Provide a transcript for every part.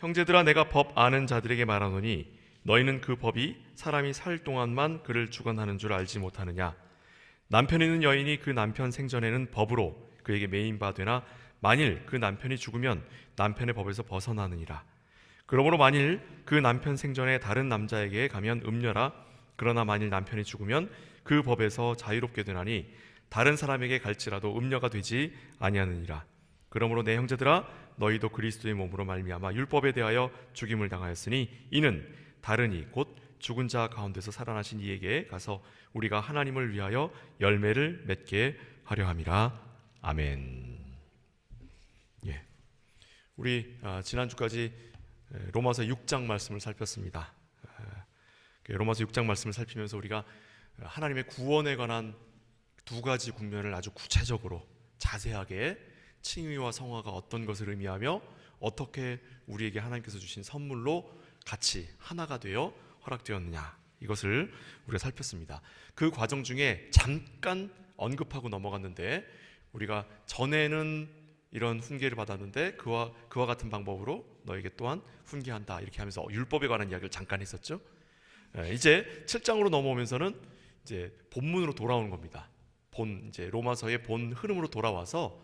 형제들아, 내가 법 아는 자들에게 말하노니 너희는 그 법이 사람이 살 동안만 그를 주관하는 줄 알지 못하느냐. 남편 있는 여인이 그 남편 생전에는 법으로 그에게 매인 바 되나 만일 그 남편이 죽으면 남편의 법에서 벗어나느니라. 그러므로 만일 그 남편 생전에 다른 남자에게 가면 음녀라. 그러나 만일 남편이 죽으면 그 법에서 자유롭게 되나니 다른 사람에게 갈지라도 음녀가 되지 아니하느니라. 그러므로 내 형제들아, 너희도 그리스도의 몸으로 말미암아 율법에 대하여 죽임을 당하였으니 이는 다른 이 곧 죽은 자 가운데서 살아나신 이에게 가서 우리가 하나님을 위하여 열매를 맺게 하려 함이라. 아멘. 예, 우리 지난주까지 로마서 6장 말씀을 살폈습니다. 로마서 6장 말씀을 살피면서 우리가 하나님의 구원에 관한 두 가지 국면을 아주 구체적으로 자세하게 칭의와 성화가 어떤 것을 의미하며 어떻게 우리에게 하나님께서 주신 선물로 같이 하나가 되어 허락되었느냐, 이것을 우리가 살폈습니다. 그 과정 중에 잠깐 언급하고 넘어갔는데, 우리가 전에는 이런 훈계를 받았는데 그와 같은 방법으로 너에게 또한 훈계한다, 이렇게 하면서 율법에 관한 이야기를 잠깐 했었죠. 이제 7장으로 넘어오면서는 이제 본문으로 돌아오는 겁니다. 이제 로마서의 본 흐름으로 돌아와서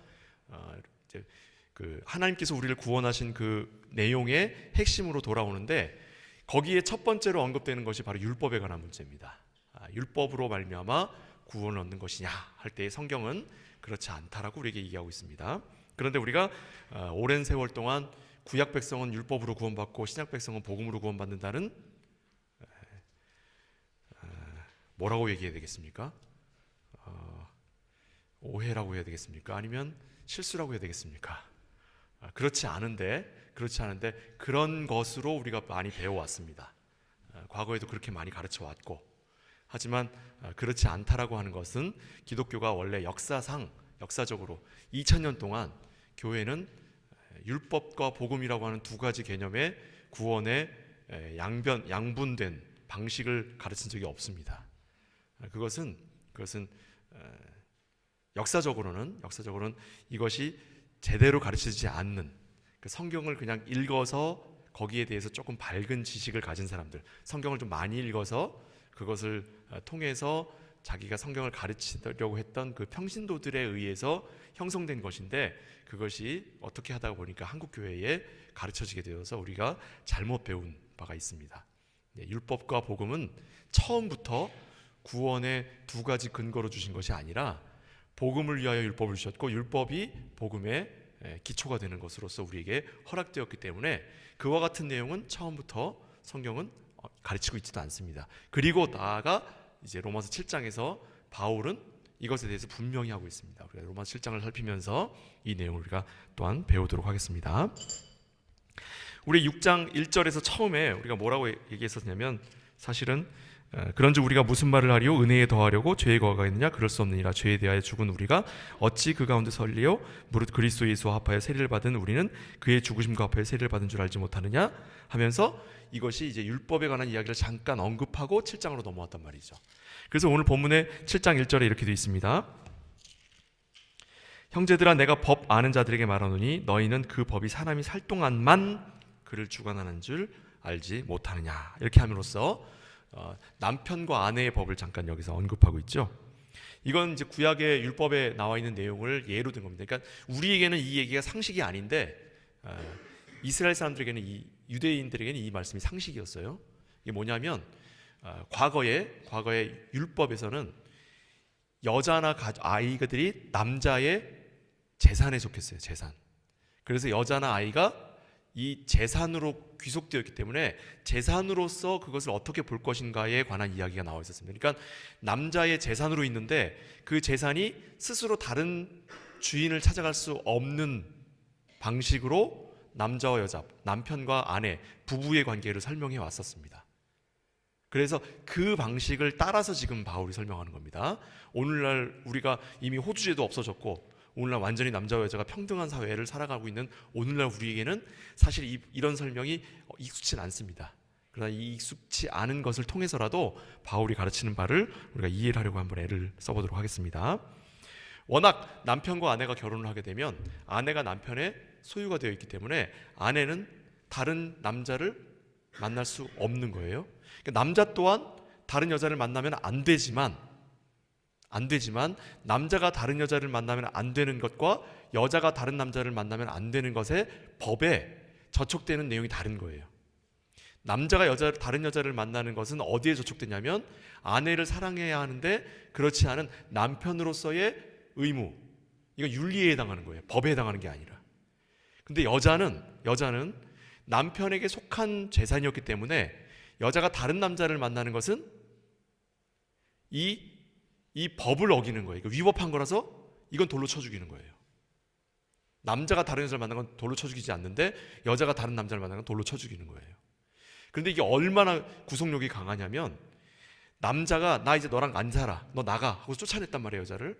이제 그 하나님께서 우리를 구원하신 그 내용의 핵심으로 돌아오는데, 거기에 첫 번째로 언급되는 것이 바로 율법에 관한 문제입니다. 율법으로 말미암아 구원을 얻는 것이냐 할 때 성경은 그렇지 않다라고 우리에게 얘기하고 있습니다. 그런데 우리가 오랜 세월 동안 구약 백성은 율법으로 구원받고 신약 백성은 복음으로 구원받는다는, 뭐라고 얘기해야 되겠습니까? 오해라고 해야 되겠습니까? 아니면 실수라고 해야 되겠습니까? 그렇지 않은데 그런 것으로 우리가 많이 배워왔습니다. 과거에도 그렇게 많이 가르쳐왔고, 하지만 그렇지 않다라고 하는 것은 기독교가 원래 역사적으로 2000년 동안 교회는 율법과 복음이라고 하는 두 가지 개념의 구원의 양분된 방식을 가르친 적이 없습니다. 그것은 역사적으로는 이것이 제대로 가르치지 않는, 성경을 그냥 읽어서 거기에 대해서 조금 밝은 지식을 가진 사람들, 성경을 좀 많이 읽어서 그것을 통해서 자기가 성경을 가르치려고 했던 그 평신도들에 의해서 형성된 것인데, 그것이 어떻게 하다 보니까 한국 교회에 가르쳐지게 되어서 우리가 잘못 배운 바가 있습니다. 율법과 복음은 처음부터 구원의 두 가지 근거로 주신 것이 아니라 복음을 위하여 율법을 주셨고, 율법이 복음의 기초가 되는 것으로서 우리에게 허락되었기 때문에 그와 같은 내용은 처음부터 성경은 가르치고 있지도 않습니다. 그리고 나아가 이제 로마서 7장에서 바울은 이것에 대해서 분명히 하고 있습니다. 우리가 로마서 7장을 살피면서 이 내용을 우리가 또한 배우도록 하겠습니다. 우리 6장 1절에서 처음에 우리가 뭐라고 얘기했었냐면, 사실은 그런즉 우리가 무슨 말을 하리요? 은혜에 더하려고 죄에 거하겠느냐? 그럴 수 없느니라. 죄에 대하여 죽은 우리가 어찌 그 가운데 설리요? 무릇 그리스도 예수와 합하여 세례를 받은 우리는 그의 죽으심과 합하여 세례를 받은 줄 알지 못하느냐? 하면서 이것이 이제 율법에 관한 이야기를 잠깐 언급하고 7장으로 넘어왔단 말이죠. 그래서 오늘 본문의 7장 1절에 이렇게 되어 있습니다. 형제들아, 내가 법 아는 자들에게 말하노니 너희는 그 법이 사람이 살 동안만 그를 주관하는 줄 알지 못하느냐. 이렇게 함으로써 남편과 아내의 법을 잠깐 여기서 언급하고 있죠. 이건 이제 구약의 율법에 나와 있는 내용을 예로 든 겁니다. 그러니까 우리에게는 이 얘기가 상식이 아닌데, 이스라엘 사람들에게는, 유대인들에게는 이 말씀이 상식이었어요. 이게 뭐냐면, 과거의 율법에서는 여자나 아이들이 남자의 재산에 속했어요. 재산. 그래서 여자나 아이가 이 재산으로 귀속되었기 때문에 재산으로서 그것을 어떻게 볼 것인가에 관한 이야기가 나와 있었습니다. 그러니까 남자의 재산으로 있는데 그 재산이 스스로 다른 주인을 찾아갈 수 없는 방식으로 남자와 여자, 남편과 아내, 부부의 관계를 설명해 왔었습니다. 그래서 그 방식을 따라서 지금 바울이 설명하는 겁니다. 오늘날 우리가 이미 호주제도 없어졌고 오늘날 완전히 남자와 여자가 평등한 사회를 살아가고 있는 오늘날 우리에게는 사실 이런 설명이 익숙치 않습니다. 그러나 이 익숙치 않은 것을 통해서라도 바울이 가르치는 바를 우리가 이해를 하려고 한번 애를 써보도록 하겠습니다. 워낙 남편과 아내가 결혼을 하게 되면 아내가 남편의 소유가 되어 있기 때문에 아내는 다른 남자를 만날 수 없는 거예요. 그러니까 남자 또한 다른 여자를 만나면 안 되지만 남자가 다른 여자를 만나면 안 되는 것과 여자가 다른 남자를 만나면 안 되는 것에 법에 저촉되는 내용이 다른 거예요. 남자가 다른 여자를 만나는 것은 어디에 저촉되냐면 아내를 사랑해야 하는데 그렇지 않은 남편으로서의 의무, 이거 윤리에 해당하는 거예요. 법에 해당하는 게 아니라. 근데 여자는 남편에게 속한 재산이었기 때문에 여자가 다른 남자를 만나는 것은 이 법을 어기는 거예요. 위법한 거라서 이건 돌로 쳐 죽이는 거예요. 남자가 다른 여자를 만나는 건 돌로 쳐 죽이지 않는데 여자가 다른 남자를 만나는 건 돌로 쳐 죽이는 거예요. 그런데 이게 얼마나 구속력이 강하냐면 남자가 나 이제 너랑 안 살아, 너 나가 하고 쫓아냈단 말이에요. 여자를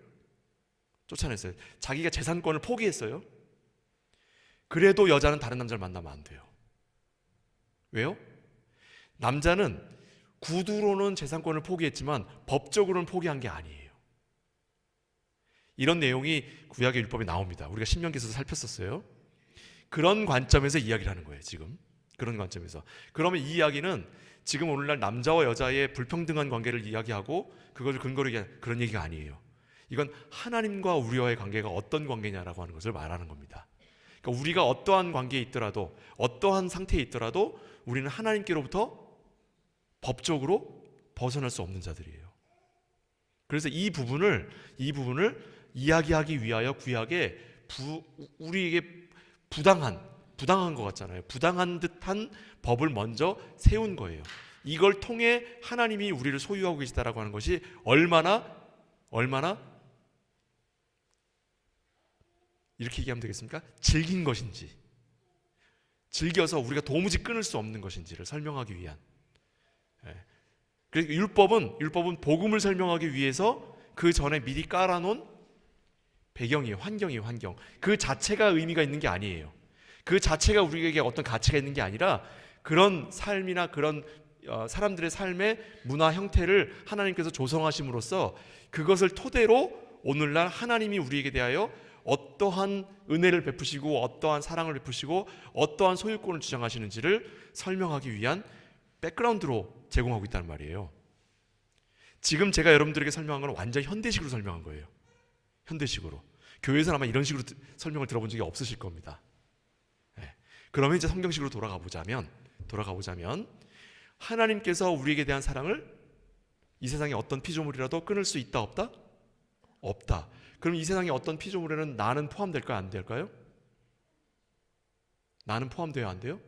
쫓아냈어요. 자기가 재산권을 포기했어요. 그래도 여자는 다른 남자를 만나면 안 돼요. 왜요? 남자는 구두로는 재산권을 포기했지만 법적으로는 포기한 게 아니에요. 이런 내용이 구약의 율법에 나옵니다. 우리가 신명기에서 살폈었어요. 그런 관점에서 이야기를 하는 거예요. 지금 그런 관점에서. 그러면 이 이야기는 지금 오늘날 남자와 여자의 불평등한 관계를 이야기하고 그것을 근거로 얘기하는 그런 얘기가 아니에요. 이건 하나님과 우리와의 관계가 어떤 관계냐라고 하는 것을 말하는 겁니다. 그러니까 우리가 어떠한 관계에 있더라도 어떠한 상태에 있더라도 우리는 하나님께로부터 법적으로 벗어날 수 없는 자들이에요. 그래서 이 부분을 이야기하기 위하여 구약에 우리에게 부당한 것 같잖아요. 부당한 듯한 법을 먼저 세운 거예요. 이걸 통해 하나님이 우리를 소유하고 계시다라고 하는 것이 얼마나 이렇게 얘기하면 되겠습니까? 즐긴 것인지, 즐겨서 우리가 도무지 끊을 수 없는 것인지를 설명하기 위한. 그래서 율법은 복음을 설명하기 위해서 그 전에 미리 깔아놓은 배경이에요. 환경이에요. 환경. 그 자체가 의미가 있는 게 아니에요. 그 자체가 우리에게 어떤 가치가 있는 게 아니라 그런 삶이나 그런 사람들의 삶의 문화 형태를 하나님께서 조성하심으로써 그것을 토대로 오늘날 하나님이 우리에게 대하여 어떠한 은혜를 베푸시고 어떠한 사랑을 베푸시고 어떠한 소유권을 주장하시는지를 설명하기 위한 백그라운드로 제공하고 있다는 말이에요. 지금 제가 여러분들에게 설명한 건 완전 현대식으로 설명한 거예요. 현대식으로. 교회에서 아마 이런 식으로 설명을 들어본 적이 없으실 겁니다. 그러면 이제 성경식으로 돌아가 보자면 하나님께서 우리에게 대한 사랑을 이 세상에 어떤 피조물이라도 끊을 수 있다 없다? 없다. 그럼 이 세상에 어떤 피조물에는 나는 포함될까요? 안 될까요? 나는 포함돼야 안 돼요?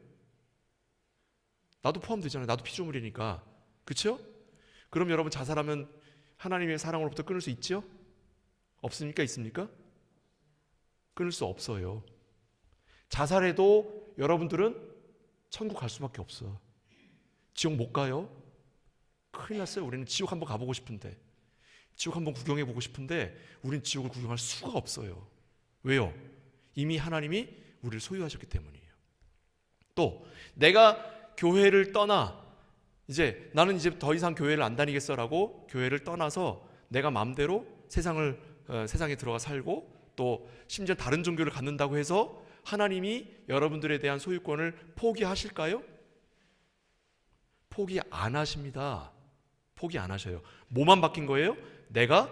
나도 포함되잖아요. 나도 피조물이니까. 그렇죠? 그럼 여러분 자살하면 하나님의 사랑으로부터 끊을 수 있죠? 없습니까? 있습니까? 끊을 수 없어요. 자살해도 여러분들은 천국 갈 수밖에 없어. 지옥 못 가요? 큰일 났어요. 우리는 지옥 한번 가보고 싶은데, 지옥 한번 구경해보고 싶은데 우리는 지옥을 구경할 수가 없어요. 왜요? 이미 하나님이 우리를 소유하셨기 때문이에요. 또 내가 교회를 떠나 나는 이제 더 이상 교회를 안 다니겠어라고 교회를 떠나서 내가 마음대로 세상에 들어가 살고 또 심지어 다른 종교를 갖는다고 해서 하나님이 여러분들에 대한 소유권을 포기하실까요? 포기 안 하십니다. 포기 안 하셔요. 뭐만 바뀐 거예요? 내가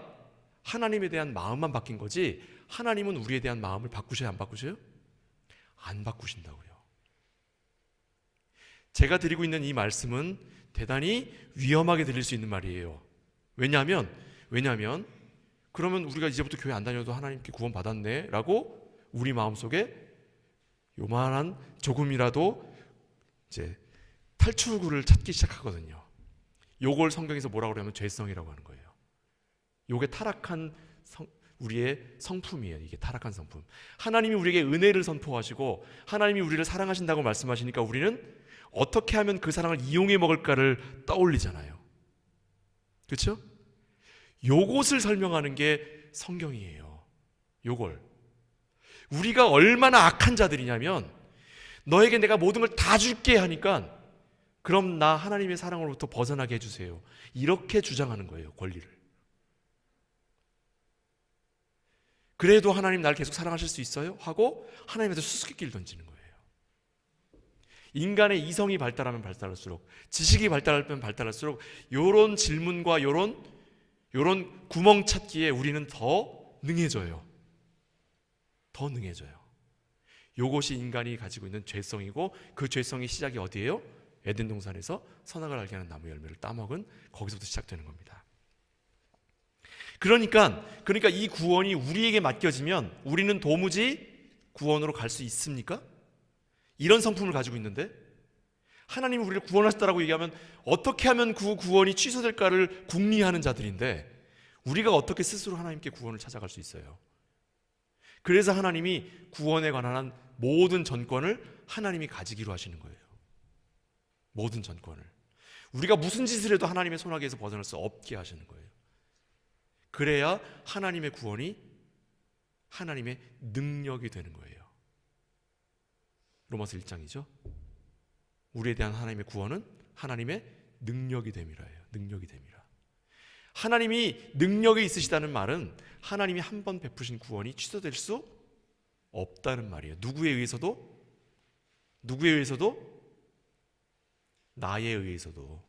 하나님에 대한 마음만 바뀐 거지 하나님은 우리에 대한 마음을 바꾸셔요? 안 바꾸셔요? 안 바꾸신다고요. 제가 드리고 있는 이 말씀은 대단히 위험하게 들릴 수 있는 말이에요. 왜냐하면 그러면 우리가 이제부터 교회 안 다녀도 하나님께 구원 받았네 라고 우리 마음속에 요만한 조금이라도 이제 탈출구를 찾기 시작하거든요. 요걸 성경에서 뭐라고 그러냐면 죄성이라고 하는 거예요. 요게 타락한 우리의 성품이에요. 이게 타락한 성품. 하나님이 우리에게 은혜를 선포하시고 하나님이 우리를 사랑하신다고 말씀하시니까 우리는 어떻게 하면 그 사랑을 이용해 먹을까를 떠올리잖아요. 그렇죠? 요것을 설명하는 게 성경이에요. 요걸. 우리가 얼마나 악한 자들이냐면 너에게 내가 모든 걸 다 줄게 하니까 그럼 나 하나님의 사랑으로부터 벗어나게 해주세요. 이렇게 주장하는 거예요. 권리를. 그래도 하나님 날 계속 사랑하실 수 있어요? 하고 하나님한테 수수께끼를 던지는 거예요. 인간의 이성이 발달하면 발달할수록, 지식이 발달하면 발달할수록 요런 질문과 요런 구멍 찾기에 우리는 더 능해져요. 더 능해져요. 요것이 인간이 가지고 있는 죄성이고, 그 죄성의 시작이 어디예요? 에덴 동산에서 선악을 알게 하는 나무 열매를 따먹은 거기서부터 시작되는 겁니다. 그러니까 이 구원이 우리에게 맡겨지면 우리는 도무지 구원으로 갈 수 있습니까? 이런 성품을 가지고 있는데, 하나님이 우리를 구원하셨다라고 얘기하면 어떻게 하면 그 구원이 취소될까를 궁리하는 자들인데, 우리가 어떻게 스스로 하나님께 구원을 찾아갈 수 있어요? 그래서 하나님이 구원에 관한 모든 전권을 하나님이 가지기로 하시는 거예요. 모든 전권을. 우리가 무슨 짓을 해도 하나님의 손아귀에서 벗어날 수 없게 하시는 거예요. 그래야 하나님의 구원이 하나님의 능력이 되는 거예요. 로마서 1장이죠. 우리에 대한 하나님의 구원은 하나님의 능력이 됨이라예요. 능력이 됨이라. 하나님이 능력이 있으시다는 말은 하나님이 한 번 베푸신 구원이 취소될 수 없다는 말이에요. 누구에 의해서도? 나에 의해서도.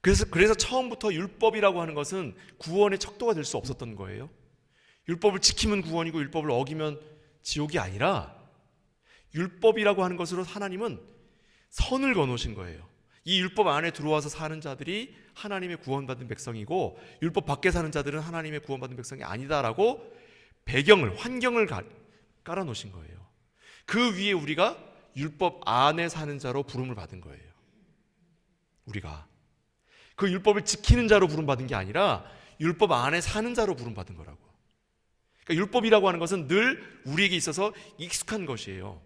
그래서 처음부터 율법이라고 하는 것은 구원의 척도가 될 수 없었던 거예요. 율법을 지키면 구원이고 율법을 어기면 지옥이 아니라, 율법이라고 하는 것으로 하나님은 선을 거놓으신 거예요. 이 율법 안에 들어와서 사는 자들이 하나님의 구원받은 백성이고, 율법 밖에 사는 자들은 하나님의 구원받은 백성이 아니다라고 환경을 깔아놓으신 거예요. 그 위에 우리가 율법 안에 사는 자로 부름을 받은 거예요. 우리가 그 율법을 지키는 자로 부름받은 게 아니라 율법 안에 사는 자로 부름받은 거라고. 그러니까 율법이라고 하는 것은 늘 우리에게 있어서 익숙한 것이에요.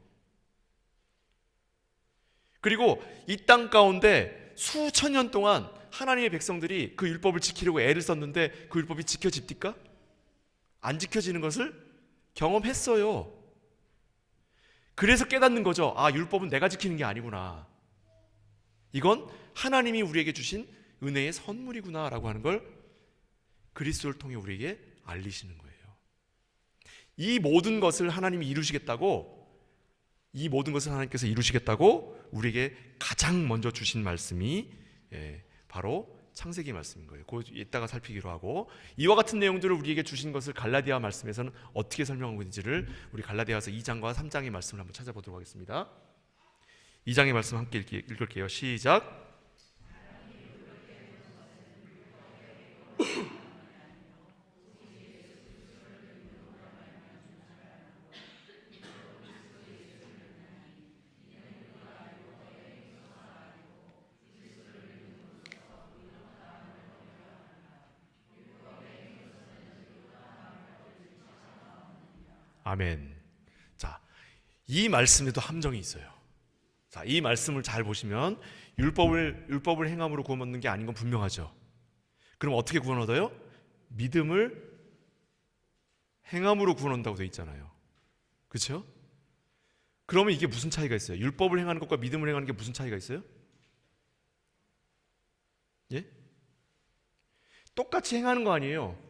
그리고 이 땅 가운데 수천 년 동안 하나님의 백성들이 그 율법을 지키려고 애를 썼는데 그 율법이 지켜집니까? 안 지켜지는 것을 경험했어요. 그래서 깨닫는 거죠. 아, 율법은 내가 지키는 게 아니구나. 이건 하나님이 우리에게 주신 은혜의 선물이구나 라고 하는 걸 그리스도를 통해 우리에게 알리시는 거예요. 이 모든 것을 하나님이 하나님께서 이루시겠다고 우리에게 가장 먼저 주신 말씀이 바로 창세기 말씀인 거예요. 그 이따가 살피기로 하고, 이와 같은 내용들을 우리에게 주신 것을 갈라디아 말씀에서는 어떻게 설명하고 있는지를 우리 갈라디아서 2장과 3장의 말씀을 한번 찾아보도록 하겠습니다. 2장의 말씀 함께 읽을게요. 시작. 아멘. 자, 이 말씀에도 함정이 있어요. 자, 이 말씀을 잘 보시면 율법을 행함으로 구원 얻는 게 아닌 건 분명하죠. 그럼 어떻게 구원 얻어요? 믿음을 행함으로 구원 얻는다고 되어 있잖아요. 그렇죠? 그러면 이게 무슨 차이가 있어요? 율법을 행하는 것과 믿음을 행하는 게 무슨 차이가 있어요? 예? 똑같이 행하는 거 아니에요.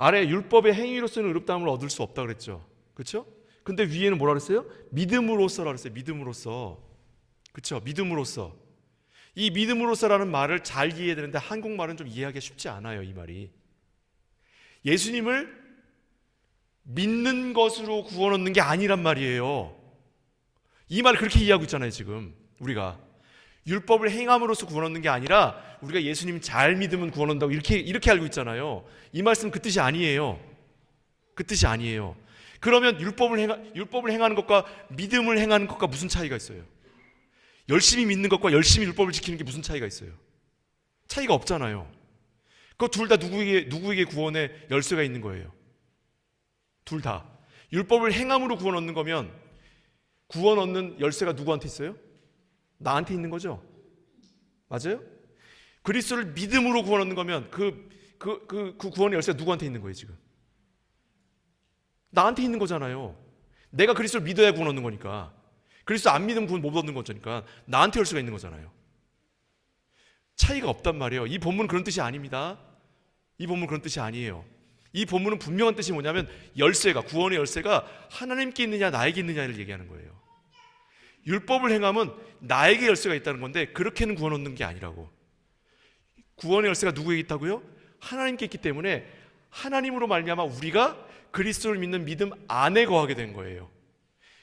아래 율법의 행위로서는 의롭다함을 얻을 수 없다 그랬죠. 그렇죠? 근데 위에는 뭐라 그랬어요? 믿음으로써라 그랬어요. 믿음으로써. 그렇죠? 믿음으로써. 이 믿음으로써라는 말을 잘 이해해야 되는데 한국말은 좀 이해하기 쉽지 않아요. 이 말이. 예수님을 믿는 것으로 구원 얻는 게 아니란 말이에요. 이 말을 그렇게 이해하고 있잖아요. 지금 우리가 율법을 행함으로써 구원 얻는 게 아니라 우리가 예수님 잘 믿으면 구원 얻는다고 이렇게 알고 있잖아요. 이 말씀은 그 뜻이 아니에요. 그 뜻이 아니에요. 그러면 율법을 행하는 것과 믿음을 행하는 것과 무슨 차이가 있어요? 열심히 믿는 것과 열심히 율법을 지키는 게 무슨 차이가 있어요? 차이가 없잖아요. 그 둘 다 누구에게 구원의 열쇠가 있는 거예요. 둘 다. 율법을 행함으로 구원 얻는 거면 구원 얻는 열쇠가 누구한테 있어요? 나한테 있는 거죠. 맞아요? 그리스도를 믿음으로 구원 얻는 거면 그 구원의 열쇠가 누구한테 있는 거예요, 지금? 나한테 있는 거잖아요. 내가 그리스도를 믿어야 구원 얻는 거니까. 그리스도 안 믿으면 구원 못 얻는 거니까 나한테 열쇠가 있는 거잖아요. 차이가 없단 말이에요. 이 본문은 그런 뜻이 아닙니다. 이 본문 그런 뜻이 아니에요. 이 본문은 분명한 뜻이 뭐냐면 열쇠가, 구원의 열쇠가 하나님께 있느냐 나에게 있느냐를 얘기하는 거예요. 율법을 행하면 나에게 열쇠가 있다는 건데 그렇게는 구원 얻는 게 아니라고. 구원의 열쇠가 누구에게 있다고요? 하나님께 있기 때문에 하나님으로 말미암아 우리가 그리스도를 믿는 믿음 안에 거하게 된 거예요.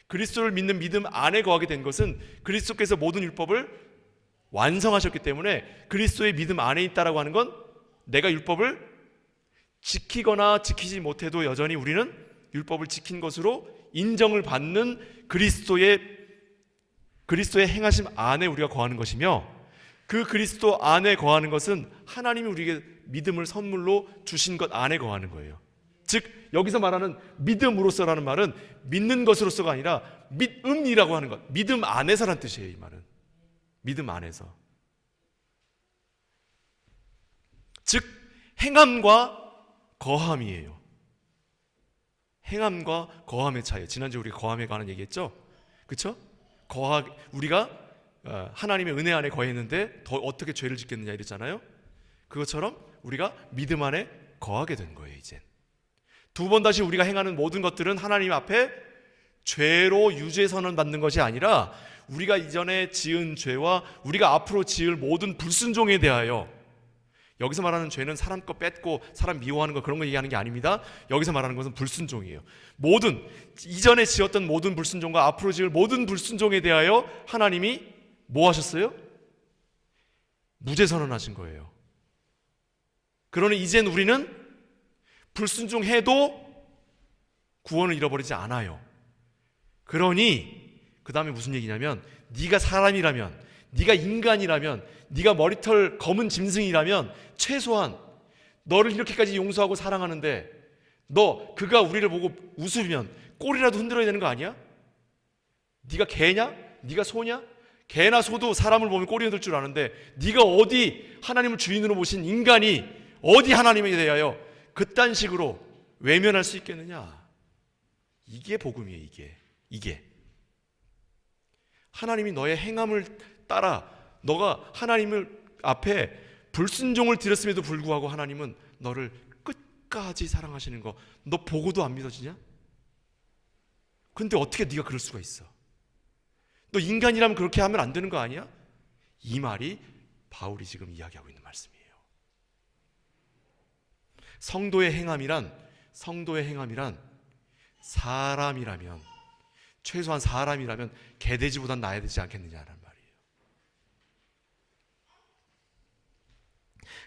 그리스도를 믿는 믿음 안에 거하게 된 것은 그리스도께서 모든 율법을 완성하셨기 때문에 그리스도의 믿음 안에 있다라고 하는 건 내가 율법을 지키거나 지키지 못해도 여전히 우리는 율법을 지킨 것으로 인정을 받는 그리스도의 행하심 안에 우리가 거하는 것이며, 그 그리스도 안에 거하는 것은 하나님이 우리에게 믿음을 선물로 주신 것 안에 거하는 거예요. 즉 여기서 말하는 믿음으로서라는 말은 믿는 것으로서가 아니라 믿음이라고 하는 것, 믿음 안에서란 뜻이에요. 이 말은 믿음 안에서, 즉 행함과 거함이에요. 행함과 거함의 차이. 지난주에 우리가 거함에 관한 얘기했죠? 그렇죠? 우리가 하나님의 은혜 안에 거했는데 더 어떻게 죄를 짓겠느냐 이랬잖아요. 그것처럼 우리가 믿음 안에 거하게 된 거예요. 이젠 두 번 다시 우리가 행하는 모든 것들은 하나님 앞에 죄로 유죄 선언 받는 것이 아니라 우리가 이전에 지은 죄와 우리가 앞으로 지을 모든 불순종에 대하여, 여기서 말하는 죄는 사람 거 뺏고 사람 미워하는 거 그런 거 얘기하는 게 아닙니다. 여기서 말하는 것은 불순종이에요. 모든 이전에 지었던 모든 불순종과 앞으로 지을 모든 불순종에 대하여 하나님이 뭐 하셨어요? 무죄 선언하신 거예요. 그러니 이젠 우리는 불순종해도 구원을 잃어버리지 않아요. 그러니 그 다음에 무슨 얘기냐면, 네가 사람이라면, 네가 인간이라면, 네가 머리털 검은 짐승이라면 최소한 너를 이렇게까지 용서하고 사랑하는데 그가 우리를 보고 웃으면 꼬리라도 흔들어야 되는 거 아니야? 네가 개냐? 네가 소냐? 개나 소도 사람을 보면 꼬리 흔들 줄 아는데 네가 어디 하나님을 주인으로 모신 인간이 어디 하나님에 대하여 그딴 식으로 외면할 수 있겠느냐? 이게 복음이에요. 이게 하나님이 너의 행함을 따라 너가 하나님을 앞에 불순종을 드렸음에도 불구하고 하나님은 너를 끝까지 사랑하시는 거 너 보고도 안 믿어지냐? 근데 어떻게 네가 그럴 수가 있어? 너 인간이라면 그렇게 하면 안 되는 거 아니야? 이 말이 바울이 지금 이야기하고 있는 말씀이에요. 성도의 행함이란 사람이라면, 최소한 사람이라면 개돼지보단 나아야 되지 않겠느냐라는 말이에요.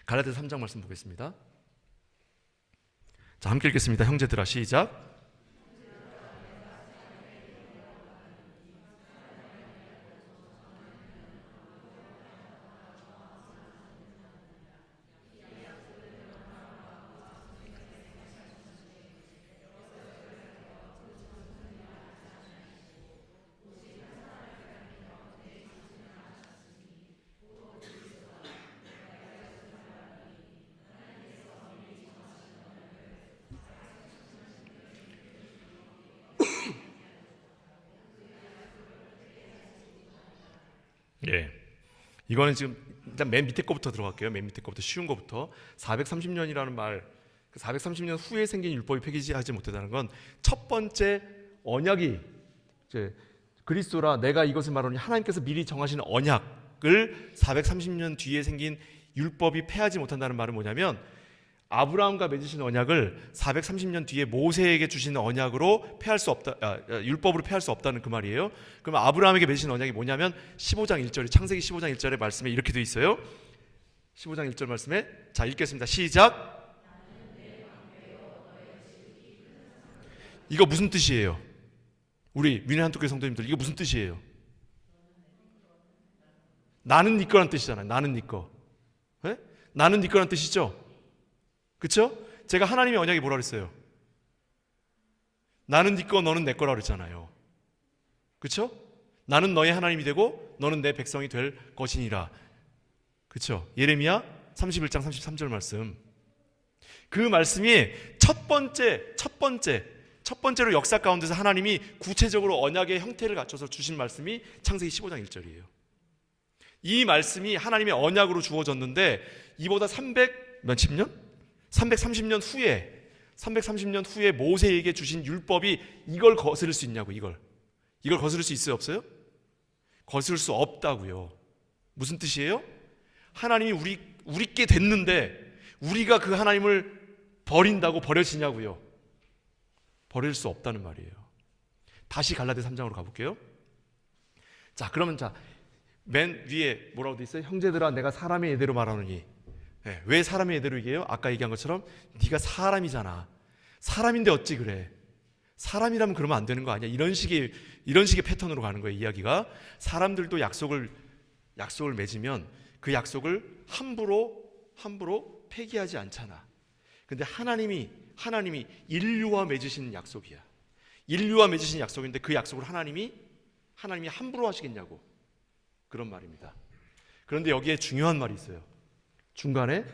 갈라디아서 3장 말씀 보겠습니다. 자, 함께 읽겠습니다. 형제들아, 시작. 예, 이거는 지금 일단 맨 밑에 거부터 들어갈게요. 맨 밑에 거부터 쉬운 거부터. 430년이라는 말, 430년 후에 생긴 율법이 폐기하지 못했다는 건 첫 번째 언약이 이제 그리스도라 내가 이것을 말하니 하나님께서 미리 정하신 언약을 430년 뒤에 생긴 율법이 폐하지 못한다는 말은 뭐냐면, 아브라함과 맺으신 언약을 430년 뒤에 모세에게 주신 언약으로 폐할 수 없다, 율법으로 폐할 수 없다는 그 말이에요. 그럼 아브라함에게 맺으신 언약이 뭐냐면 15장 1절에, 창세기 15장 1절의 말씀에 이렇게 되어 있어요. 15장 1절 말씀에, 자 읽겠습니다. 시작. 이거 무슨 뜻이에요? 우리 민회 한독교회 성도님들, 이거 무슨 뜻이에요? 나는 네 거란 뜻이잖아요. 나는 네 거. 네? 나는 네 거란 뜻이죠. 그렇죠? 제가 하나님의 언약이 뭐라 그랬어요? 나는 네 거, 너는 내 거라 그랬잖아요. 그렇죠? 나는 너의 하나님이 되고 너는 내 백성이 될 것이니라. 그렇죠? 예레미야 31장 33절 말씀. 그 말씀이 첫 번째로 역사 가운데서 하나님이 구체적으로 언약의 형태를 갖춰서 주신 말씀이 창세기 15장 1절이에요. 이 말씀이 하나님의 언약으로 주어졌는데 이보다 300 몇십 년? 330년 후에 모세에게 주신 율법이 이걸 거스를 수 있냐고. 이걸 거스를 수 있어요, 없어요? 거스를 수 없다고요. 무슨 뜻이에요? 하나님이 우리께 됐는데 우리가 그 하나님을 버린다고 버려지냐고요. 버릴 수 없다는 말이에요. 다시 갈라디아 3장으로 가볼게요. 자, 그러면 맨 위에 뭐라고 돼 있어요? 형제들아, 내가 사람의 예대로 말하노니. 네, 왜 사람의 예대로 얘기해요? 아까 얘기한 것처럼 네가 사람이잖아. 사람인데 어찌 그래? 사람이라면 그러면 안 되는 거 아니야? 이런 식의 패턴으로 가는 거예요, 이야기가. 사람들도 약속을 맺으면 그 약속을 함부로 폐기하지 않잖아. 근데 하나님이 인류와 맺으신 약속이야. 인류와 맺으신 약속인데 그 약속을 하나님이 함부로 하시겠냐고. 그런 말입니다. 그런데 여기에 중요한 말이 있어요. 중간에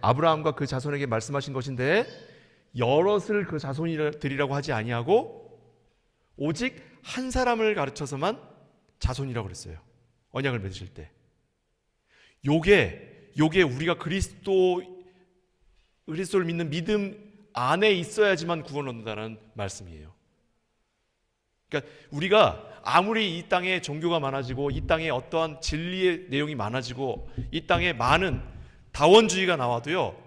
아브라함과 그 자손에게 말씀하신 것인데 여럿을 그 자손이라고 하지 아니하고 오직 한 사람을 가르쳐서만 자손이라고 그랬어요. 언약을 맺으실 때. 요게 우리가 그리스도를 믿는 믿음 안에 있어야지만 구원을 얻는다는 말씀이에요. 그러니까 우리가 아무리 이 땅에 종교가 많아지고 이 땅에 어떠한 진리의 내용이 많아지고 이 땅에 많은 다원주의가 나와도요,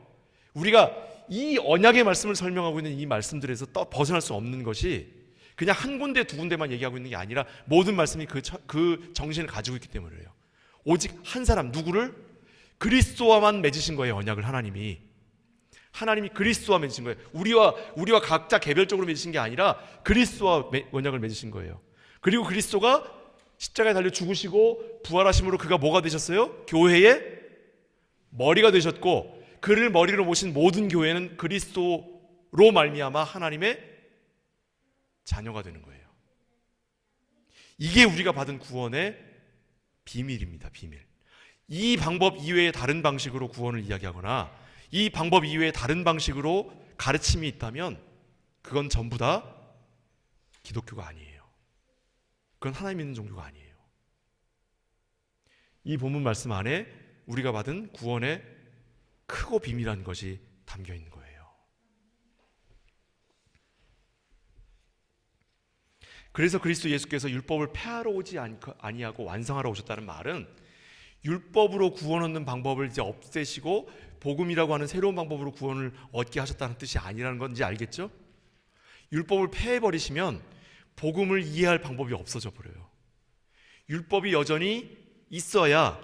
우리가 이 언약의 말씀을 설명하고 있는 이 말씀들에서 벗어날 수 없는 것이 그냥 한 군데 두 군데만 얘기하고 있는 게 아니라 모든 말씀이 그 정신을 가지고 있기 때문이에요. 오직 한 사람, 누구를? 그리스도와만 맺으신 거예요. 언약을 하나님이 그리스도와 맺으신 거예요. 우리와 각자 개별적으로 맺으신 게 아니라 그리스도와 언약을 맺으신 거예요. 그리고 그리스도가 십자가에 달려 죽으시고 부활하심으로 그가 뭐가 되셨어요? 교회의 머리가 되셨고, 그를 머리로 모신 모든 교회는 그리스도로 말미암아 하나님의 자녀가 되는 거예요. 이게 우리가 받은 구원의 비밀입니다. 비밀. 이 방법 이외에 다른 방식으로 구원을 이야기하거나 이 방법 이외에 다른 방식으로 가르침이 있다면 그건 전부 다 기독교가 아니에요. 그건 하나님 믿는 종교가 아니에요. 이 본문 말씀 안에 우리가 받은 구원의 크고 비밀한 것이 담겨 있는 거예요. 그래서 그리스도 예수께서 율법을 폐하러 오지 아니하고 완성하러 오셨다는 말은 율법으로 구원 얻는 방법을 이제 없애시고 복음이라고 하는 새로운 방법으로 구원을 얻게 하셨다는 뜻이 아니라는 건지 알겠죠? 율법을 폐해버리시면 복음을 이해할 방법이 없어져 버려요. 율법이 여전히 있어야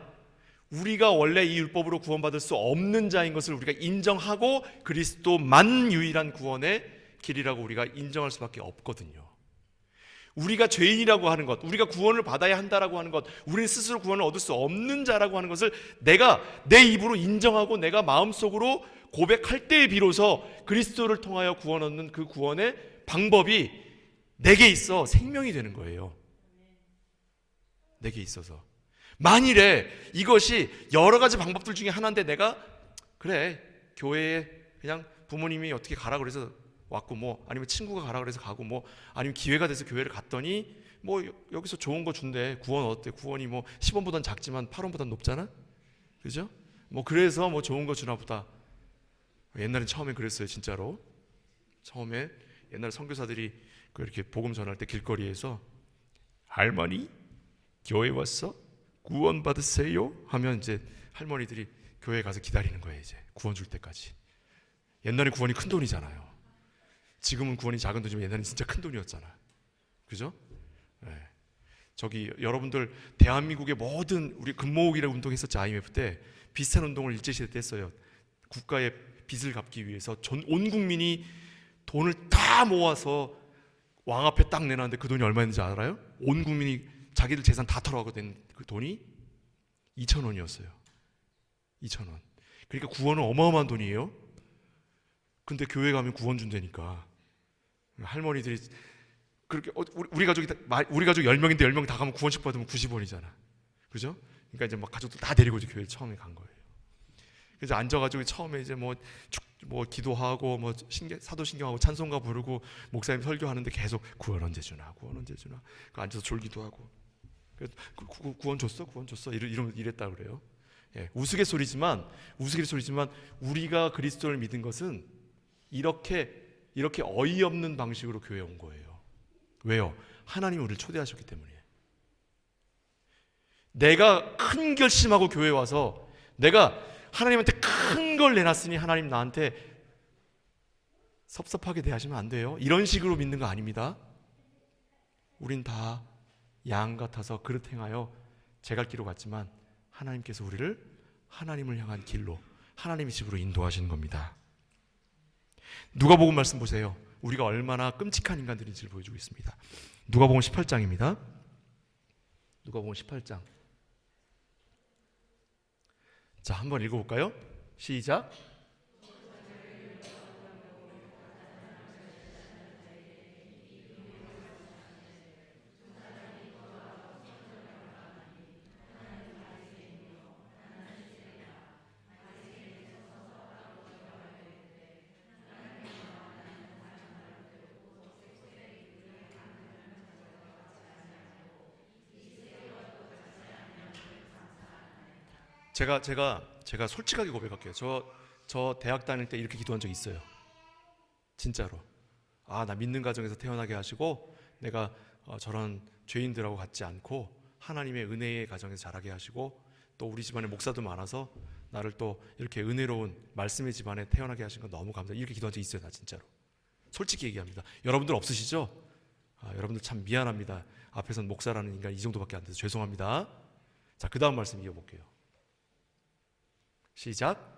우리가 원래 이 율법으로 구원받을 수 없는 자인 것을 우리가 인정하고 그리스도만 유일한 구원의 길이라고 우리가 인정할 수밖에 없거든요. 우리가 죄인이라고 하는 것, 우리가 구원을 받아야 한다라고 하는 것, 우리는 스스로 구원을 얻을 수 없는 자라고 하는 것을 내가 내 입으로 인정하고 내가 마음속으로 고백할 때에 비로소 그리스도를 통하여 구원 얻는 그 구원의 방법이 내게 있어 생명이 되는 거예요. 내게 있어서. 만일에 이것이 여러 가지 방법들 중에 하나인데 내가 그래 교회에 그냥 부모님이 어떻게 가라 그래서 왔고 뭐 아니면 친구가 가라 그래서 가고 뭐 아니면 기회가 돼서 교회를 갔더니 뭐 여기서 좋은 거 준대. 구원 어때? 구원이 뭐 10원보단 작지만 8원보단 높잖아. 그죠? 뭐 그래서 뭐 좋은 거 주나 보다. 옛날엔 처음엔 그랬어요. 진짜로. 처음에 옛날 선교사들이 이렇게 복음 전할 때 길거리에서 할머니 교회 왔어? 구원 받으세요? 하면 이제 할머니들이 교회에 가서 기다리는 거예요. 이제 구원 줄 때까지. 옛날에 구원이 큰 돈이잖아요. 지금은 구원이 작은 돈이지만 옛날엔 진짜 큰 돈이었잖아. 그죠? 네. 저기 여러분들 대한민국의 모든 우리 금모으기라고 운동했었죠. IMF 때 비슷한 운동을 일제시대 때 했어요. 국가의 빚을 갚기 위해서 온 국민이 돈을 다 모아서 왕 앞에 딱 내놨는데 그 돈이 얼마였는지 알아요? 온 국민이 자기들 재산 다 털어가고 된 그 돈이 2,000원이었어요. 2,000원. 그러니까 구원은 어마어마한 돈이에요. 근데 교회 가면 구원 준다니까. 할머니들이 그렇게 우리 가족 10명인데 10명 다 가면 구원식 받으면 90원이잖아. 그죠? 그러니까 이제 막 가족들 다 데리고 이제 교회 처음에 간 거예요. 그래서 앉아가지고 처음에 이제 뭐 기도하고 뭐 사도신경하고 찬송가 부르고 목사님 설교하는데 계속 구원 언제 주나 그 앉아서 졸기도 하고. 그래서 구원 줬어 이랬다 그래요. 우스갯소리지만 우리가 그리스도를 믿은 것은 이렇게 어이없는 방식으로 교회에 온 거예요. 왜요? 하나님이 우리를 초대하셨기 때문이에요. 내가 큰 결심하고 교회에 와서 내가 하나님한테 큰 걸 내놨으니 하나님 나한테 섭섭하게 대하시면 안 돼요. 이런 식으로 믿는 거 아닙니다. 우린 다 양 같아서 그릇 행하여 제갈길로 갔지만 하나님께서 우리를 하나님을 향한 길로, 하나님의 집으로 인도하시는 겁니다. 누가복음 말씀 보세요. 우리가 얼마나 끔찍한 인간들인지를 보여주고 있습니다. 누가복음 18장입니다. 누가복음 18장. 자, 한번 읽어볼까요? 시작. 제가 솔직하게 고백할게요. 저 대학 다닐 때 이렇게 기도한 적이 있어요. 진짜로. 나 믿는 가정에서 태어나게 하시고 내가 저런 죄인들하고 같지 않고 하나님의 은혜의 가정에서 자라게 하시고 또 우리 집안에 목사도 많아서 나를 또 이렇게 은혜로운 말씀의 집안에 태어나게 하신 거 너무 감사해요. 이렇게 기도한 적이 있어요. 나 진짜로. 솔직히 얘기합니다. 여러분들 없으시죠? 여러분들 참 미안합니다. 앞에선 목사라는 인간 이 정도밖에 안 돼서 죄송합니다. 자, 그 다음 말씀 이어볼게요. 시작.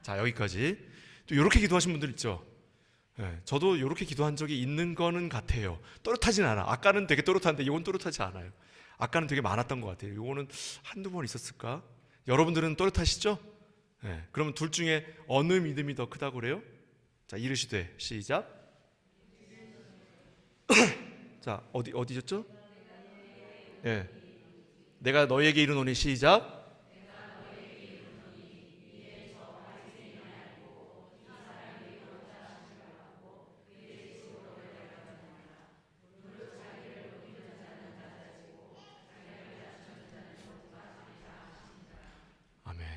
자, 여기까지. 또 이렇게 기도하신 분들 있죠. 저도 이렇게 기도한 적이 있는 거는 같아요. 또렷하진 않아. 아까는 되게 또렷한데 이건 또렷하지 않아요. 아까는 되게 많았던 것 같아요. 이거는 한두 번 있었을까? 여러분들은 또렷하시죠? 그러면 둘 중에 어느 믿음이 더 크다고 그래요? 자, 이르시되. 시작. 자, 어디셨죠? 내가 너에게 이르노니. 시작. 아멘.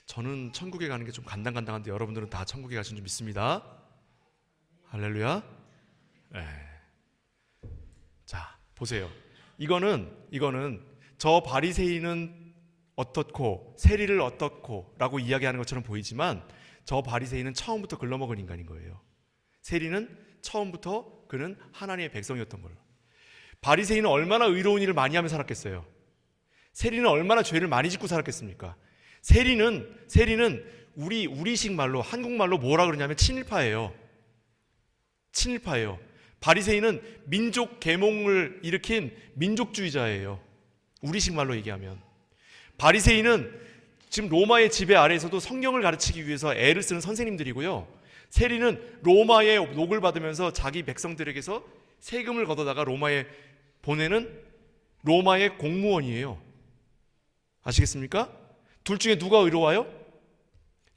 저는 천국에 가는 게 좀 간당간당한데 여러분들은 다 천국에 가신 줄 믿습니다. 할렐루야. 자, 보세요. 이거는 저 바리새인은 어떻고 세리를 어떻고 라고 이야기하는 것처럼 보이지만 저 바리새인은 처음부터 글러먹은 인간인 거예요. 세리는 처음부터 그는 하나님의 백성이었던 거예요. 바리새인은 얼마나 의로운 일을 많이 하며 살았겠어요. 세리는 얼마나 죄를 많이 짓고 살았겠습니까? 세리는 우리식 말로, 한국말로 뭐라 그러냐면 친일파예요. 바리새인은 민족 계몽을 일으킨 민족주의자예요. 우리식 말로 얘기하면. 바리새인은 지금 로마의 지배 아래에서도 성경을 가르치기 위해서 애를 쓰는 선생님들이고요. 세리는 로마의 녹을 받으면서 자기 백성들에게서 세금을 걷어다가 로마에 보내는 로마의 공무원이에요. 아시겠습니까? 둘 중에 누가 의로워요?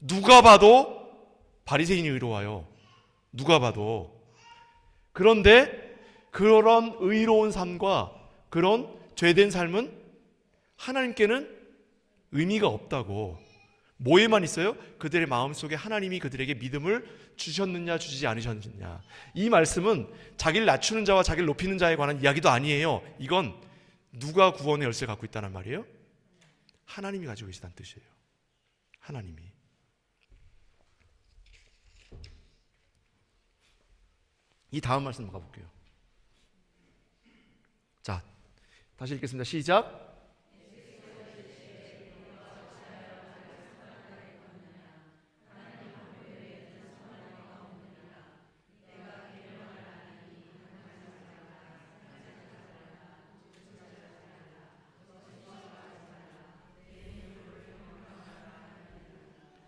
누가 봐도 바리새인이 의로워요. 누가 봐도. 그런데 그런 의로운 삶과 그런 죄된 삶은 하나님께는 의미가 없다고. 뭐에만 있어요? 그들의 마음속에 하나님이 그들에게 믿음을 주셨느냐 주시지 않으셨느냐. 이 말씀은 자기를 낮추는 자와 자기를 높이는 자에 관한 이야기도 아니에요. 이건 누가 구원의 열쇠를 갖고 있다는 말이에요? 하나님이 가지고 계시다는 뜻이에요. 하나님이. 이 다음 말씀 가볼게요. 자, 다시 읽겠습니다. 시작.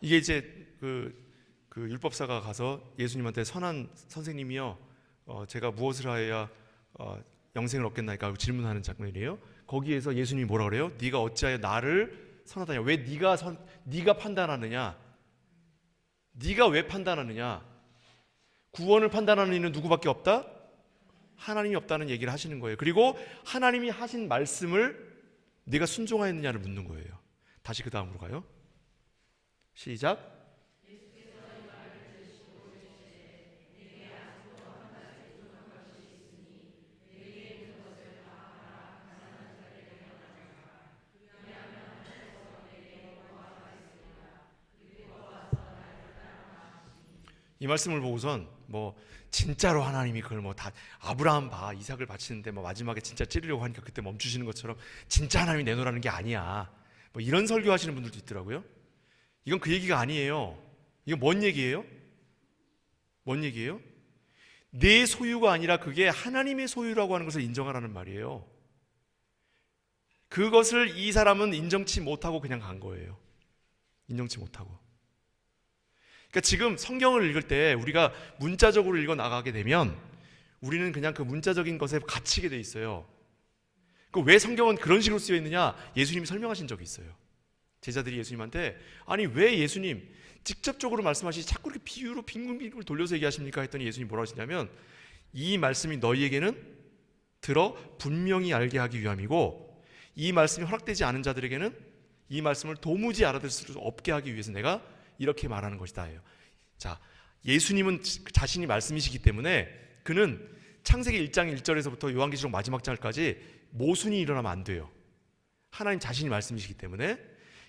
이게 이제 그 율법사가 가서 예수님한테 선한 선생님이요, 제가 무엇을 하여야 영생을 얻겠나이까 질문하는 장면이에요. 거기에서 예수님이 뭐라 그래요? 네가 어찌하여 나를 선하다냐? 왜 네가 판단하느냐? 네가 왜 판단하느냐? 구원을 판단하는 이는 누구밖에 없다? 하나님이 없다는 얘기를 하시는 거예요. 그리고 하나님이 하신 말씀을 네가 순종하였느냐를 묻는 거예요. 다시 그 다음으로 가요. 시작. 이 말씀을 보고선 진짜로 하나님이 그걸 다 아브라함 봐 이삭을 바치는데 마지막에 진짜 찌르려고 하니까 그때 멈추시는 것처럼 진짜 하나님이 내놓으라는 게 아니야. 이런 설교하시는 분들도 있더라고요. 이건 그 얘기가 아니에요. 이건 뭔 얘기예요? 뭔 얘기예요? 내 소유가 아니라 그게 하나님의 소유라고 하는 것을 인정하라는 말이에요. 그것을 이 사람은 인정치 못하고 그냥 간 거예요. 인정치 못하고. 그러니까 지금 성경을 읽을 때 우리가 문자적으로 읽어 나가게 되면 우리는 그냥 그 문자적인 것에 갇히게 돼 있어요. 왜 성경은 그런 식으로 쓰여 있느냐? 예수님이 설명하신 적이 있어요. 제자들이 예수님한테 아니 왜 예수님 직접적으로 말씀하시지 자꾸 이렇게 비유로 빙글빙글 돌려서 얘기하십니까? 했더니 예수님이 뭐라고 하시냐면 이 말씀이 너희에게는 들어 분명히 알게 하기 위함이고 이 말씀이 허락되지 않은 자들에게는 이 말씀을 도무지 알아들을 수 없게 하기 위해서 내가 이렇게 말하는 것이다 해요. 자, 예수님은 자신이 말씀이시기 때문에 그는 창세기 1장 1절에서부터 요한계시록 마지막 장까지 모순이 일어나면 안 돼요. 하나님 자신이 말씀이시기 때문에.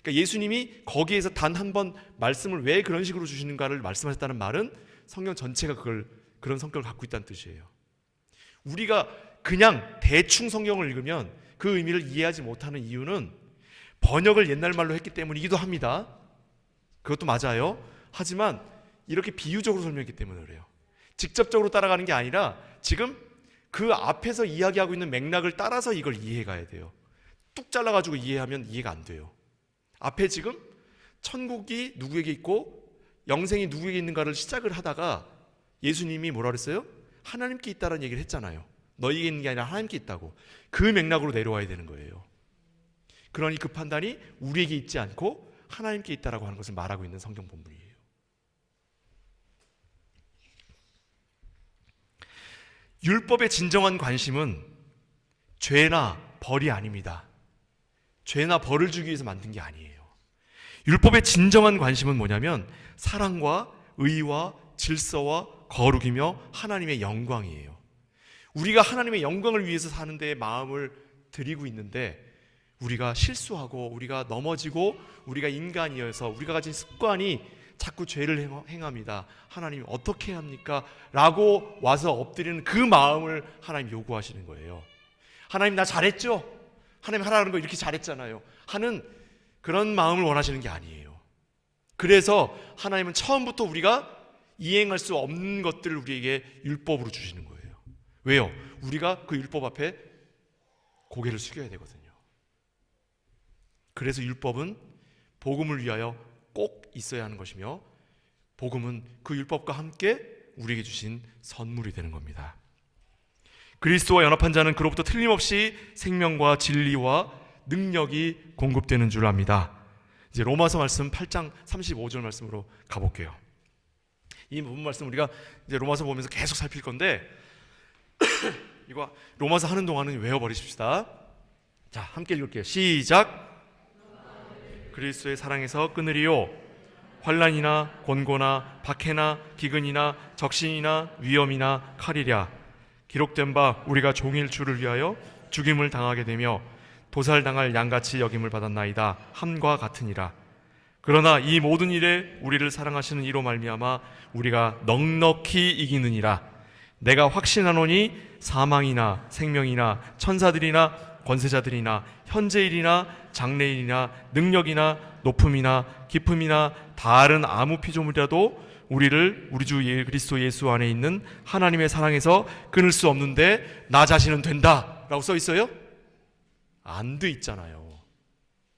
그러니까 예수님이 거기에서 단 한 번 말씀을 왜 그런 식으로 주시는가를 말씀하셨다는 말은 성경 전체가 그런 성격을 갖고 있다는 뜻이에요. 우리가 그냥 대충 성경을 읽으면 그 의미를 이해하지 못하는 이유는 번역을 옛날 말로 했기 때문이기도 합니다. 그것도 맞아요. 하지만 이렇게 비유적으로 설명했기 때문에 그래요. 직접적으로 따라가는 게 아니라 지금 그 앞에서 이야기하고 있는 맥락을 따라서 이걸 이해해 가야 돼요. 뚝 잘라가지고 이해하면 이해가 안 돼요. 앞에 지금 천국이 누구에게 있고 영생이 누구에게 있는가를 시작을 하다가 예수님이 뭐라 그랬어요? 하나님께 있다라는 얘기를 했잖아요. 너희에게 있는 게 아니라 하나님께 있다고. 그 맥락으로 내려와야 되는 거예요. 그러니 그 판단이 우리에게 있지 않고 하나님께 있다라고 하는 것을 말하고 있는 성경 본문이에요. 율법의 진정한 관심은 죄나 벌이 아닙니다. 죄나 벌을 주기 위해서 만든 게 아니에요. 율법의 진정한 관심은 뭐냐면 사랑과 의와 질서와 거룩이며 하나님의 영광이에요. 우리가 하나님의 영광을 위해서 사는 데에 마음을 들이고 있는데 우리가 실수하고 우리가 넘어지고 우리가 인간이어서 우리가 가진 습관이 자꾸 죄를 행합니다. 하나님 어떻게 합니까? 라고 와서 엎드리는 그 마음을 하나님 요구하시는 거예요. 하나님 나 잘했죠? 하나님 하라는 거 이렇게 잘했잖아요. 하는 그런 마음을 원하시는 게 아니에요. 그래서 하나님은 처음부터 우리가 이행할 수 없는 것들을 우리에게 율법으로 주시는 거예요. 왜요? 우리가 그 율법 앞에 고개를 숙여야 되거든요. 그래서 율법은 복음을 위하여 꼭 있어야 하는 것이며 복음은 그 율법과 함께 우리에게 주신 선물이 되는 겁니다. 그리스도와 연합한 자는 그로부터 틀림없이 생명과 진리와 능력이 공급되는 줄 압니다. 이제 로마서 말씀 8장 35절 말씀으로 가볼게요. 이 부분 말씀 우리가 이제 로마서 보면서 계속 살필 건데 이거 로마서 하는 동안은 외워버리십시다. 자, 함께 읽을게요. 시작. 그리스도의 사랑에서 끊으리요. 환난이나 곤고나 박해나 기근이나 적신이나 위험이나 칼이랴. 기록된 바 우리가 종일 주를 위하여 죽임을 당하게 되며 도살당할 양같이 여김을 받았나이다. 함과 같으니라. 그러나 이 모든 일에 우리를 사랑하시는 이로 말미암아 우리가 넉넉히 이기느니라. 내가 확신하노니 사망이나 생명이나 천사들이나 권세자들이나 현재일이나 장래일이나 능력이나 높음이나 깊음이나 다른 아무 피조물이라도 우리를 우리 주 그리스도 예수 안에 있는 하나님의 사랑에서 끊을 수 없는데 나 자신은 된다 라고 써 있어요? 안 돼 있잖아요.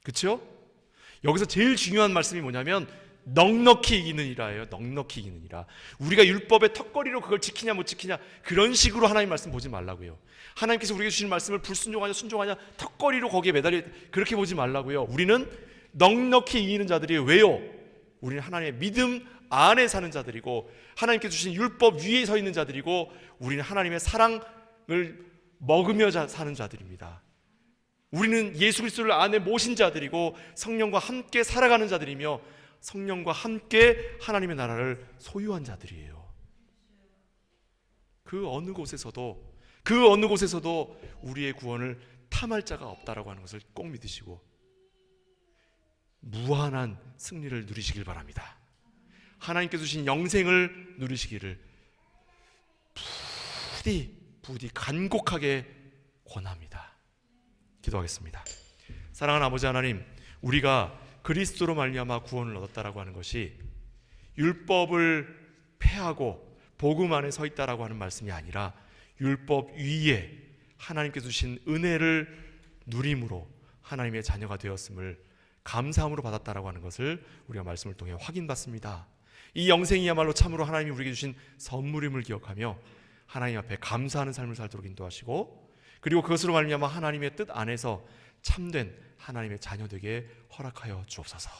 그렇죠? 여기서 제일 중요한 말씀이 뭐냐면 넉넉히 이기느니라예요. 넉넉히 이기느니라. 우리가 율법의 턱걸이로 그걸 지키냐 못 지키냐 그런 식으로 하나님 말씀 보지 말라고요. 하나님께서 우리에게 주신 말씀을 불순종하냐 순종하냐 턱걸이로 거기에 매달려 그렇게 보지 말라고요. 우리는 넉넉히 이기는 자들이에요. 왜요? 우리는 하나님의 믿음 안에 사는 자들이고 하나님께 주신 율법 위에 서 있는 자들이고 우리는 하나님의 사랑을 먹으며 사는 자들입니다. 우리는 예수 그리스도를 안에 모신 자들이고 성령과 함께 살아가는 자들이며 성령과 함께 하나님의 나라를 소유한 자들이에요. 그 어느 곳에서도 우리의 구원을 탐할 자가 없다라고 하는 것을 꼭 믿으시고 무한한 승리를 누리시길 바랍니다. 하나님께서 주신 영생을 누리시기를 부디 간곡하게 권합니다. 기도하겠습니다. 사랑하는 아버지 하나님, 우리가 그리스도로 말미암아 구원을 얻었다라고 하는 것이 율법을 폐하고 복음 안에 서 있다라고 하는 말씀이 아니라 율법 위에 하나님께서 주신 은혜를 누림으로 하나님의 자녀가 되었음을 감사함으로 받았다라고 하는 것을 우리가 말씀을 통해 확인받습니다. 이 영생이야말로 참으로 하나님이 우리에게 주신 선물임을 기억하며 하나님 앞에 감사하는 삶을 살도록 인도하시고 그리고 그것으로 말미암아 하나님의 뜻 안에서 참된 하나님의 자녀 되게 허락하여 주옵소서.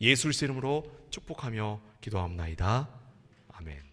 예수 그리스도의 이름으로 축복하며 기도하옵나이다. 아멘.